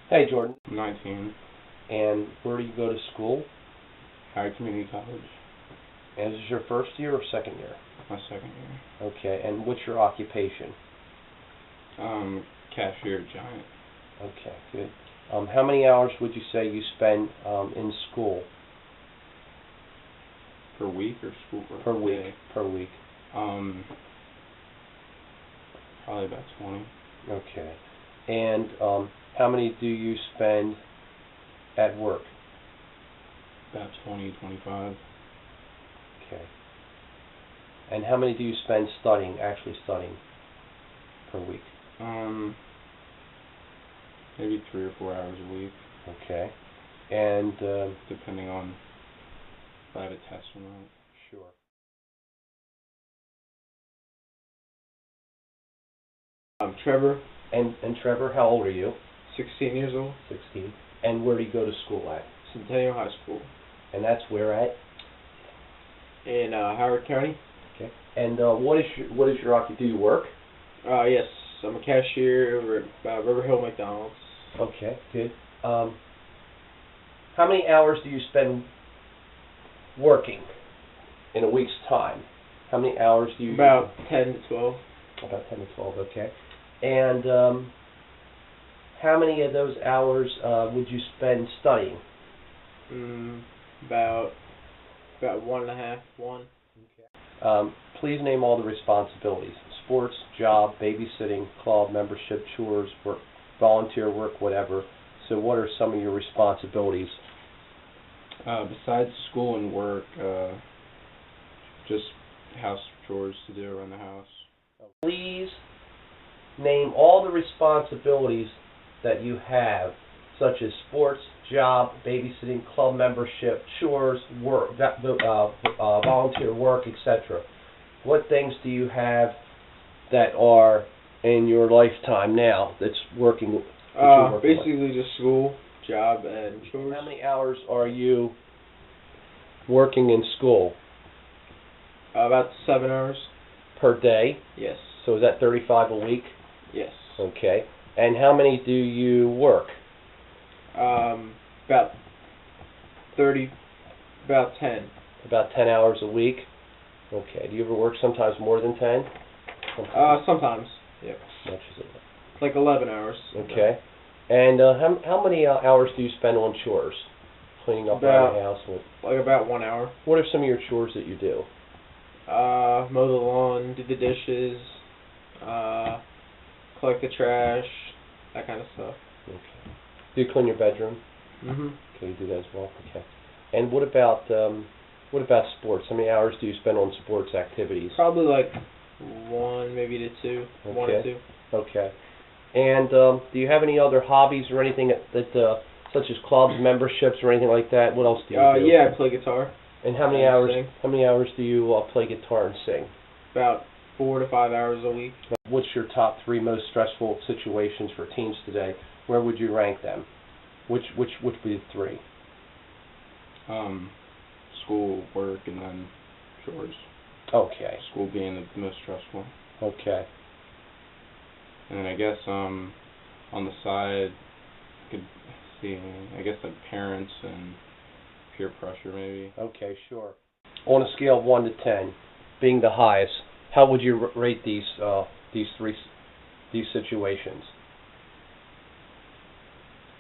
Hey, Jordan. I'm 19. And where do you go to school? Howard Community College. And is this your first year or second year? My second year. Okay. And what's your occupation? Cashier at Giant. Okay, good. How many hours would you say you spend in school? Per week or school? Per week. Day? Per week. Probably about 20. Okay. And how many do you spend at work? About 20, 25. Okay. And how many do you spend actually studying per week? Maybe 3 or 4 hours a week. Okay. And depending on if I have a test or not. Sure. I'm Trevor. And Trevor, how old are you? 16 years old. 16. And where do you go to school at? Centennial High School. And that's where at? In Howard County. Okay. And what is your occupation? Do you work? Yes, I'm a cashier over at River Hill McDonald's. Okay, good. How many hours do you spend working in a week's time? How many hours do you? About 10 to 12. About 10 to 12. Okay. And how many of those hours would you spend studying? About 1.5. Okay. Please name all the responsibilities: sports, job, babysitting, club membership, chores, work, volunteer work, whatever. So, what are some of your responsibilities? Besides school and work, just house chores to do around the house. Please name all the responsibilities that you have, such as sports, job, babysitting, club membership, chores, work, volunteer work, etc. What things do you have that are in your lifetime now that's working? Basically just school, job, and chores. How many hours are you working in school? About 7 hours. Per day? Yes. So is that 35 a week? Yes. Okay. And how many do you work? About 30, about 10. About 10 hours a week? Okay. Do you ever work sometimes more than 10? Sometimes. Yeah. Much is it? Like 11 hours. Okay. And how many hours do you spend on chores? Cleaning up around the house? Like about 1 hour. What are some of your chores that you do? Mow the lawn, do the dishes, collect the trash, that kind of stuff. Okay. Do you clean your bedroom? Mhm. Okay, you do that as well. Okay. And what about sports? How many hours do you spend on sports activities? Probably like 1, maybe to 2. Okay. 1 or 2. Okay. And do you have any other hobbies or anything that such as clubs, memberships, or anything like that? What else do you do? Yeah, I play guitar. And how many hours? Sing. How many hours do you play guitar and sing? About 4 to 5 hours a week. What's your top 3 most stressful situations for teens today? Where would you rank them? Which would be the 3? School, work, and then chores. Okay. School being the most stressful. Okay. And then I guess on the side, I guess like parents and peer pressure maybe. Okay, sure. On a scale of 1 to 10, being the highest, how would you rate these situations?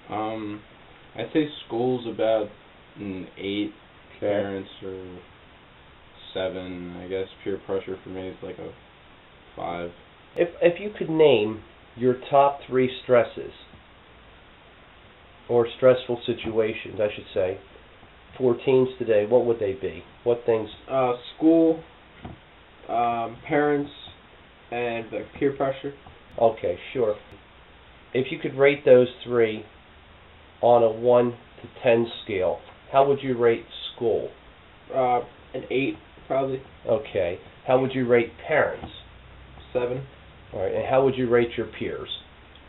I'd say school's about an 8. Okay. Parents are 7. I guess peer pressure for me is like a 5. If you could name your top 3 stresses or stressful situations, I should say, for teens today, what would they be? What things? School, parents, and like peer pressure. Okay, sure. If you could rate those 3 on a 1 to 10 scale, how would you rate school? An 8, probably. Okay. How would you rate parents? 7. All right. And how would you rate your peers?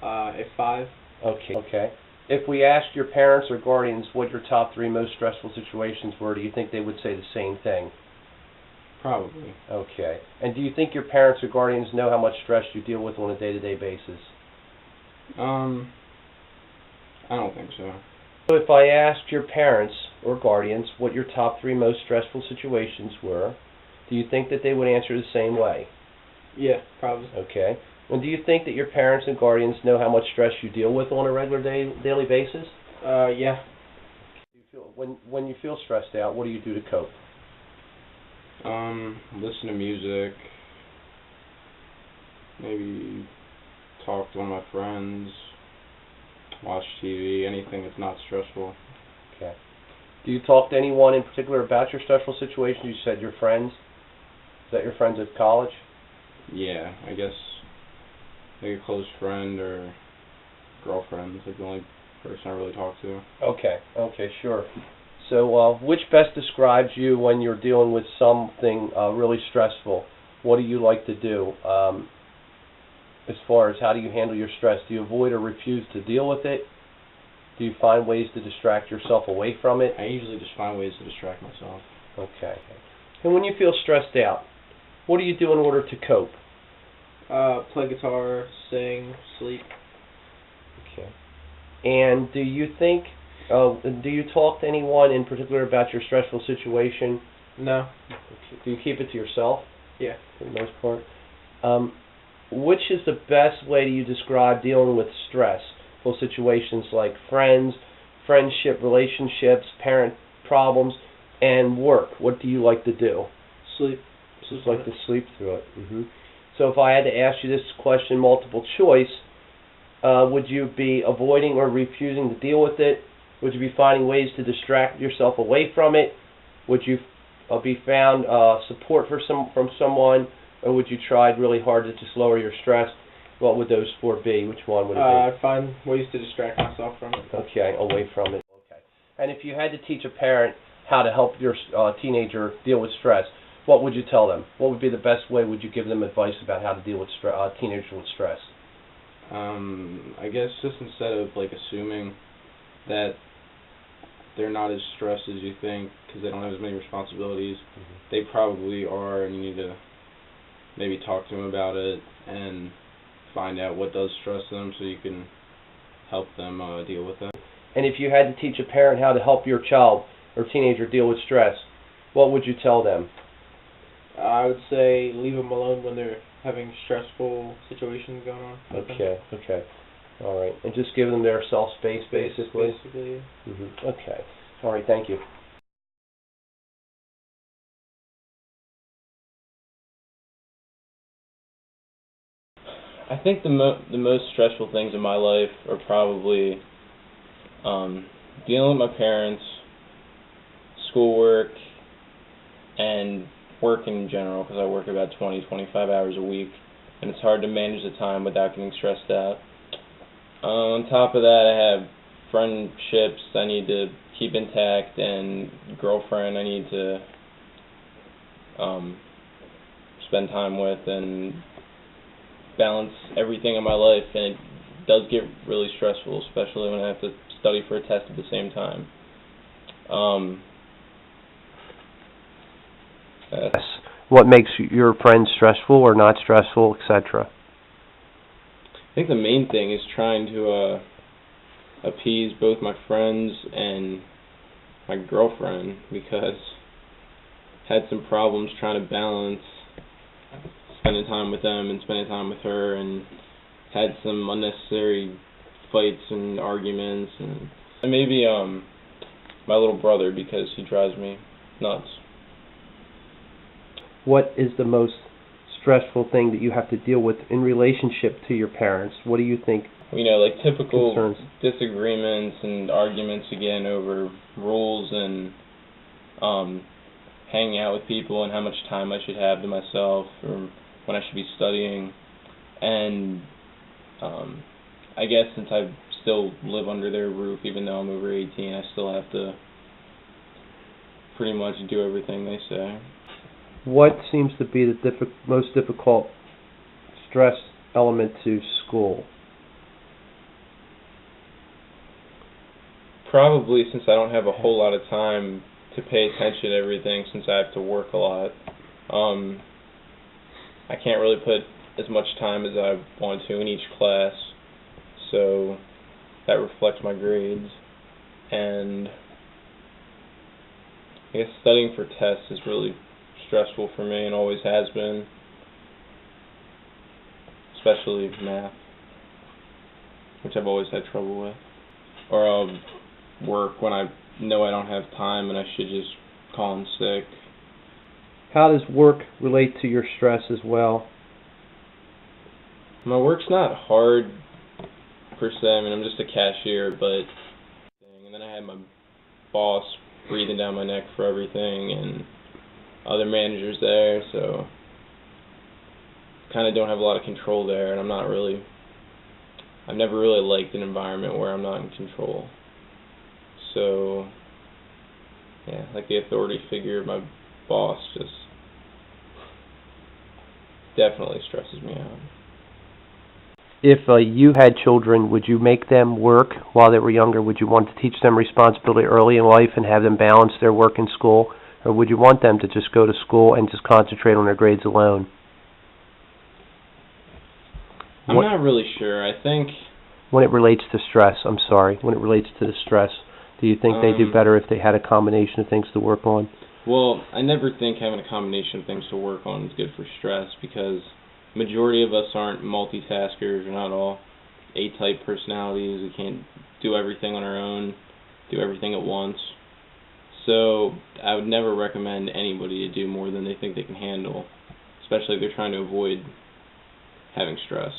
A 5. Okay. Okay. If we asked your parents or guardians what your top 3 most stressful situations were, do you think they would say the same thing? Probably. Okay. And do you think your parents or guardians know how much stress you deal with on a day-to-day basis? I don't think so. So if I asked your parents or guardians what your top 3 most stressful situations were, do you think that they would answer the same way? Yeah, probably. Okay. And do you think that your parents and guardians know how much stress you deal with on a regular daily basis? Yeah. When you feel stressed out, what do you do to cope? Listen to music. Maybe talk to one of my friends. Watch TV. Anything that's not stressful. Okay. Do you talk to anyone in particular about your stressful situation? You said your friends. Is that your friends at college? Yeah, I guess like a close friend or girlfriend is like the only person I really talk to. Okay, sure. So, which best describes you when you're dealing with something really stressful? What do you like to do? As far as how do you handle your stress? Do you avoid or refuse to deal with it? Do you find ways to distract yourself away from it? I usually just find ways to distract myself. Okay. And when you feel stressed out, what do you do in order to cope? Play guitar, sing, sleep. Okay. And do you talk to anyone in particular about your stressful situation? No. Do you keep it to yourself? Yeah. For the most part. Which is the best way you describe dealing with stressful situations like friends, friendship, relationships, parent problems, and work? What do you like to do? Sleep. Just like to sleep through it. So if I had to ask you this question, multiple choice, would you be avoiding or refusing to deal with it? Would you be finding ways to distract yourself away from it? Would you be found support from someone, or would you try really hard to just lower your stress? What would those 4 be? Which one would it be? I'd find ways to distract myself from it. Okay, away from it. Okay. And if you had to teach a parent how to help your teenager deal with stress, what would you tell them? What would be the best way? Would you give them advice about how to deal with teenagers with stress? I guess just instead of like assuming that they're not as stressed as you think because they don't have as many responsibilities, they probably are, and you need to maybe talk to them about it and find out what does stress them so you can help them deal with it. And if you had to teach a parent how to help your child or teenager deal with stress, what would you tell them? I would say leave them alone when they're having stressful situations going on. Okay. All right. And just give them their self-space, basically? Basically, yeah. Okay. All right, thank you. I think the most stressful things in my life are probably dealing with my parents, schoolwork, and work in general, because I work about 20-25 hours a week, and it's hard to manage the time without getting stressed out. On top of that, I have friendships I need to keep intact, and girlfriend I need to spend time with, and balance everything in my life, and it does get really stressful, especially when I have to study for a test at the same time. What makes your friends stressful or not stressful, etc.? I think the main thing is trying to appease both my friends and my girlfriend, because I had some problems trying to balance spending time with them and spending time with her, and had some unnecessary fights and arguments, and maybe my little brother, because he drives me nuts. What is the most stressful thing that you have to deal with in relationship to your parents? What do you think? Like typical concerns? Disagreements and arguments again over rules and hanging out with people and how much time I should have to myself or when I should be studying. And I guess since I still live under their roof, even though I'm over 18, I still have to pretty much do everything they say. What seems to be the most difficult stress element to school? Probably since I don't have a whole lot of time to pay attention to everything, since I have to work a lot. I can't really put as much time as I want to in each class, so that reflects my grades. And I guess studying for tests is really stressful for me and always has been, especially math, which I've always had trouble with. Or I'll work when I know I don't have time and I should just call in sick. How does work relate to your stress as well? My work's not hard per se. I mean, I'm just a cashier, but and then I had my boss breathing down my neck for everything and other managers there, so kind of don't have a lot of control there, and I've never really liked an environment where I'm not in control. So yeah, like the authority figure of my boss just definitely stresses me out. If you had children, would you make them work while they were younger? Would you want to teach them responsibility early in life and have them balance their work and school? Or would you want them to just go to school and just concentrate on their grades alone? I'm not really sure. I think when it relates to stress, when it relates to the stress, do you think they do better if they had a combination of things to work on? Well, I never think having a combination of things to work on is good for stress because majority of us aren't multitaskers. We're not all A-type personalities. We can't do everything on our own, do everything at once. So I would never recommend anybody to do more than they think they can handle, especially if they're trying to avoid having stress.